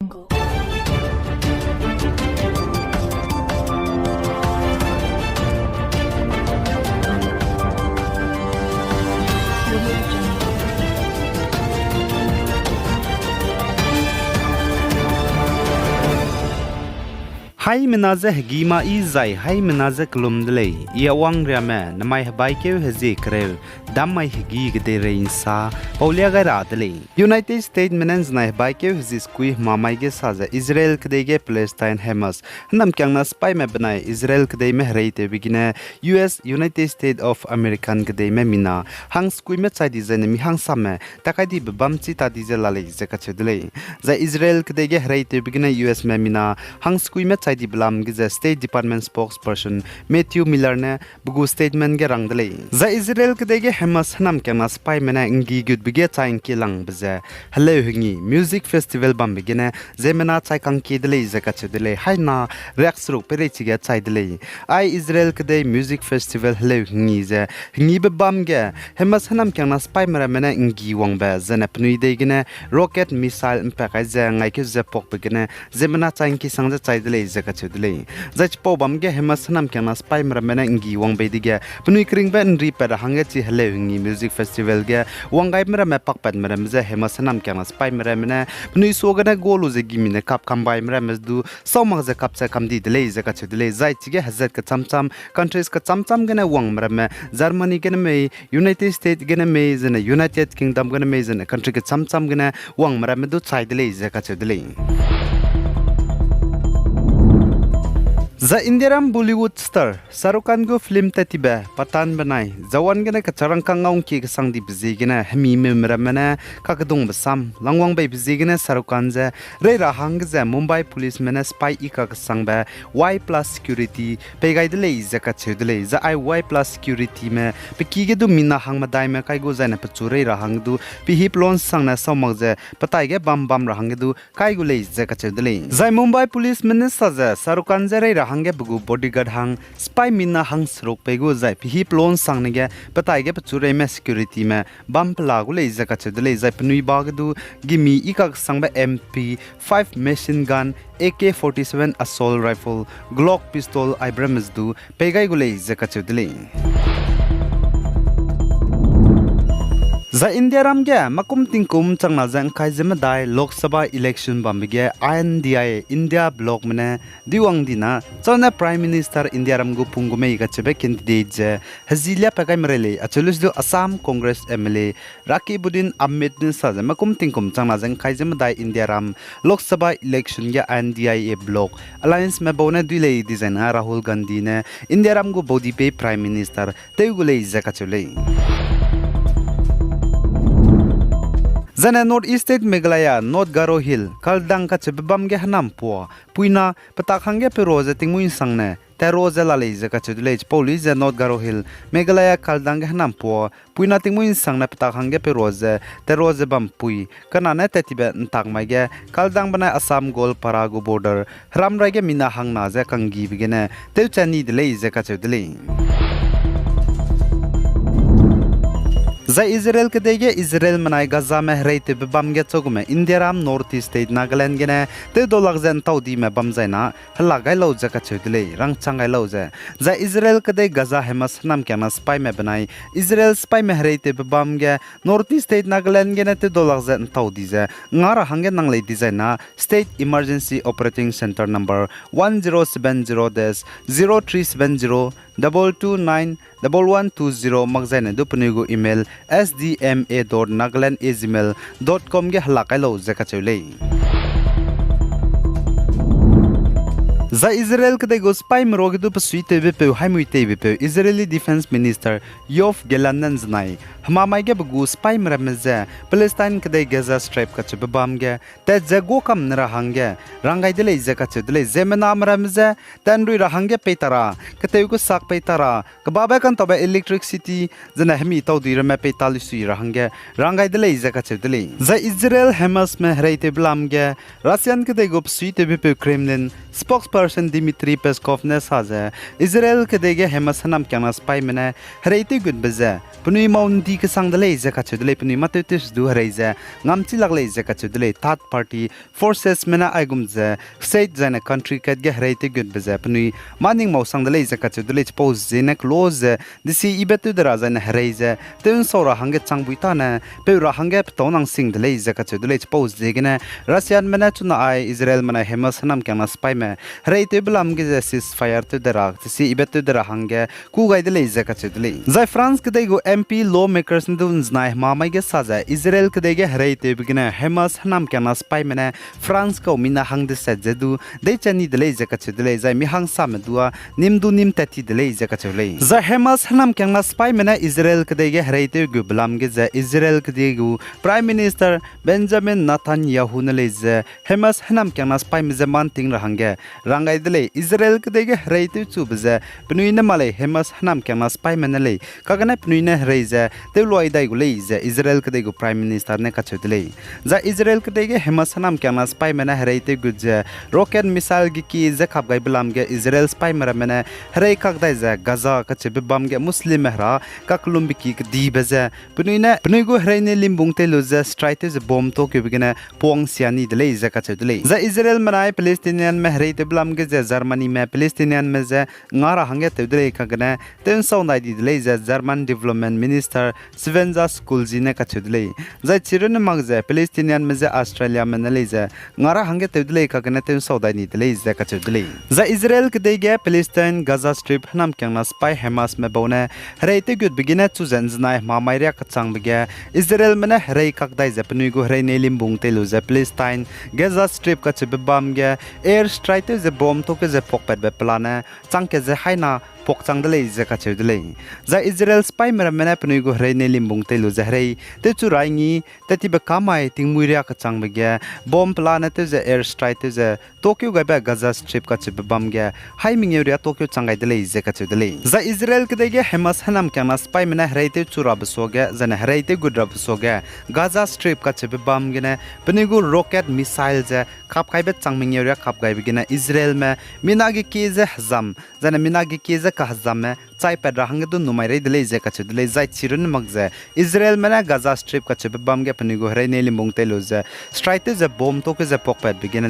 jungle. Audio jungle. Hai menaze gima izai hai menaze klumdlei ia wang riame namai habai keu hezi kreu damai higi gede reinsa paulia gara dlei United States menens nai habai keu hezi skui mamai ge saza Israel kdege Palestine Hamas nam kyang na spy me banai Israel kdei me reite bigine US United States of American kdei me mina hang skui me chai dizaine mi hang same takai di bam chi ta dizel lalei zeka chedlei za Israel kdege reite bigine US me mina hang skui me chai di blam giza State Department spokesperson Matthew Miller ne bugu statement ge rangdlei za Israel kdege Hamas nam kyang spy mena ngi gud bige chain ki lang bze hello hingi music festival bam bigine zemena chai kang ki dlei zeka chedlei haina react sru pere chige chai dlei ai Israel kdei music festival hello hingi ze hingi be bam ge Hamas nam kyang spy mera mena ngi wang ba zena pnui de gine rocket missile impact ai ze ngai ke ze pok bigine zemena chain ki sang ze chai dlei zeka chudlei zach po bam ge Hamas nam kyang spy mera mena ngi wang be dige pnui kring ben ri per hange chi hello hingi music festival ge wangai mera me pak pat mera mze Hamas nam kyang spy mera mena pnui so gana golu ze gimine kap kam bai mera mezdu somang ze kap se kam di dlei zeka chudlei zai chi ge hazat ka cham countries ka cham gana wang mera me Germany gana me United States gana me zena United Kingdom gana me zena country ka cham gana wang mera me du chai dlei zeka chudlei za Indiaram Bollywood star Sarukan go film tatiba patan banai zawan gana ka charang ka ngaung ki ka sang di bzi gana hemi me mera ka kadung basam langwang bai bzi gana Sarukan za re ra hang za Mumbai police mena spy I ka sang ba Y+ security pe gai de lei za ka chedle za I Y+ security me pe ki ge du mina hang ma dai me kai go za na pe chure ra hang du pe hip lon sang na somag za patai ge bam ra hang du kai go lei za ka chedle za Mumbai police mena sa za Sarukan za re ra hange bugu bodyguard hang spy minna hang srok pego zai pi hip lon sangne ge patai ge pchure me security me bam plagu le zaka chedle zai pnui bagdu gimi ikak sangba MP5 machine gun AK-47 assault rifle Glock pistol Abrams du pegai gule zaka chedle za India ram ge makum tingkum changna jang khai jema dai Lok Sabha election bambige INDI India block mane diwang dina chona prime minister India ram gu pungume ga chebe candidate je hazilia pakai mrele achulus do Assam Congress MLA Rakibudin Ahmed ne sa makum tingkum changna jang khai jema dai India ram Lok Sabha election ge INDI block alliance me bone duile design Rahul Gandhi ne India ram gu bodi pe prime minister teugule zaka chule Zana North East State Meghalaya North Garo Hill Kaldang ka chebam ge hanam po puina patakhange pe roza tingmuin sangne ta roza lalei zaka chudlei police North Garo Hill Meghalaya Kaldang ge hanam po puina tingmuin sangna patakhange pe roza ta roza bam pui kana na tatibe ntak mai ge Kaldang bana Assam Gol Parago border ramrai ge mina hangna za kangi bigene tel chani dlei zaka chudlei za Israel kdege Israel manai Gaza me hreite be bam ge chogume India ram North East State Nagaland gene te dolag zen taudi me bam zaina hala gai lo jaka chudle rang changai lo za Israel kdei Gaza Hamas nam kyana spy me banai Israel spy me hreite be bam ge North East State Nagaland gene te dolag zen taudi za ngara hange nang le designa State Emergency Operating Center number 1070-0370 2291120 magzaine du punigu email sdma.nagaland@gmail.com ge halakai lo zaka chulei za Israel kdei go spy mrog du psui tebe pe haimui tebe pe Israeli Defense Minister Yoav Gallant znai hamamai ge bugu spy mramze Palestine kdei Gaza Strip ka chebe bam ge te jago kam nra hange rangai dele zaka chedle zemena mramze tanrui ra hange petara kdei go sak petara kbaba kan tobe electricity zena hemi tawdi rame petali sui ra hange rangai dele zaka chedle za Israel Hamas me hreite blam ge Russian kdei go psui tebe pe Kremlin spokesperson spokesperson Dmitry Peskov ne saze Israel kedege Hamas hanam kyana spy mena hreite good beze punui maun di ke sang dele je ka chudle punui matetis du hreize ngamchi lagle je ka chudle third party forces mena aigum je state jana country kedge hreite good beze punui maning mau sang dele je ka chudle pose je na close disi ibetu dara jana hreize tun sora hange changbuita na pe ra hange tonang sing dele je ka chudle pose je gena Russian mena chuna ai Israel mena Hamas hanam kyana spy me hreite blam ge je ceasefire tu dara disi ibetu dara hange ku gai dele je ka chudle zai France kedai go MP lawmakers ndun znai mamai ge saza Israel kedai ge hreite bigena Hamas hanam kyana spy mena France ko mina hang de sejedu de chani dele je ka chudle zai mi hang sam dua nimdu nim tati dele je ka chule za Hamas hanam kyana spy mena Israel kedai ge hreite gu blam ge za Israel kedai gu Prime Minister Benjamin Netanyahu ne le je Hamas hanam kyana spy me zaman ting rahange rangai dele Israel kedai ge hreite chu bze pnuine male Hamas hanam kyana spy mena le kagana pnuine hreize te loi dai gu le je Israel kedai gu Prime Minister ne ka chudle za Israel kedai ge Hamas hanam kyana spy mena hreite gu je rocket missile gi ki je khap gai blam ge Israel spy mera mena hrei kak dai je Gaza ka che bam ge Muslim mehra kaklum bi ki di beze pnui gu hrei ne limbung te lo je strike te bomb to ke bigena pong siani dele je ka chudle za Israel manai Palestinian me hrei te blam ge je Germany me Palestinian me je ngara hange te dele kagana ten sau nai di dele je German Development Minister Svenja Skulji ne ka chudle za chirun mag je Palestinian me je Australia me ne le je ngara hange te dele kagana ten sau dai ni dele je ka chudle za Israel ke de ge Palestine Gaza Strip nam kyang na spy Hamas me bone hrei te good begina chu zanjnai ma mairia ka chang bege Israel me ne hrei kak dai je pnui go hrei ne limbung te lo je Palestine Gaza Strip ka che bam ge air strike te je bomb to ke je pokpet be plana chang ke je haina pok chang dele je ka chudle za Israel spy mera mena pnui go hrei ne limbung te lo je hrei te chu raingi te ti be kamai tingmuiria ka chang bege bomb plana te je air strike te je Tokyo ga ba Gaza Strip ka che bam ge haiming area Tokyo changai dele je ka chudle za Israel ke de ge Hamas hanam kyana spy mena hrei te chu rab so ge zana hrei te good rab so ge Gaza Strip ka che bam ge ne pnui go rocket missile je khap kai be changming area khap gai bege na Israel me minagi ke je hazam zana minagi ke je ka hazam me chai pedra hange du numai rei dele je ka chudle zai chirun magje Israel mena Gaza Strip ka che bam ge pnui go hrei ne limbung te lo je strike te je bomb to ke je pokpet bege na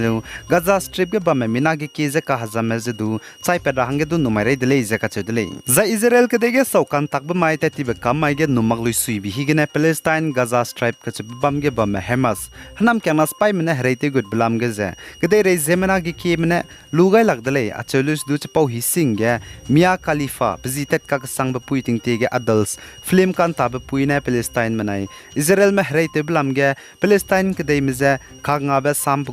Gaza Strip ge bam me minagi ke je ka hazam me je du chai pedra hange du numai rei dele je ka chudle za Israel ke de ge saukan tak ba mai te ti be kam mai ge numag lui sui bi hi ge na Palestine Gaza Strip ka che bam ge bam me Hamas hanam kyana spy mena hrei te good blam ge je ke de rei zemena ge ki mena lugai lag dele acholus du che pau hi sing ge Mia Khalifa zitet ka sang ba pui ting te ge adults film kan ta ba pui na Palestine manai Israel me hrei te blam ge Palestine ke dei mize ka nga ba sampu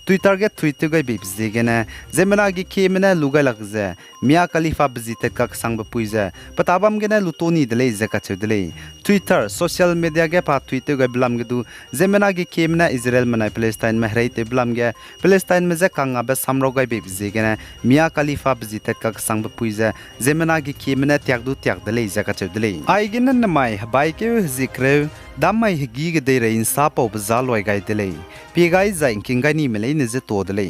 Twitter ge tweet ge bi bzi ge na zemena ge ki mena lugai lag ze Mia Khalifa zitet ka sang ba pui ze patabam ge na lutoni dele ze ka chudle Twitter social media ge pa Twitter ge blam ge du zemena ge ki mena Israel manai Palestine me hrei te blam ge Palestine me ze ka nga ba samro ge bi bzi ge na Mia Khalifa zitet ka sang ba pui ze zemena ge ki mena tiak du tiak dele za ka chudle ai gin na mai bai ke zikre damai gi ge de rein sa pau ba zaloi gai dele pi gai za king gai ni mele ne ze to dele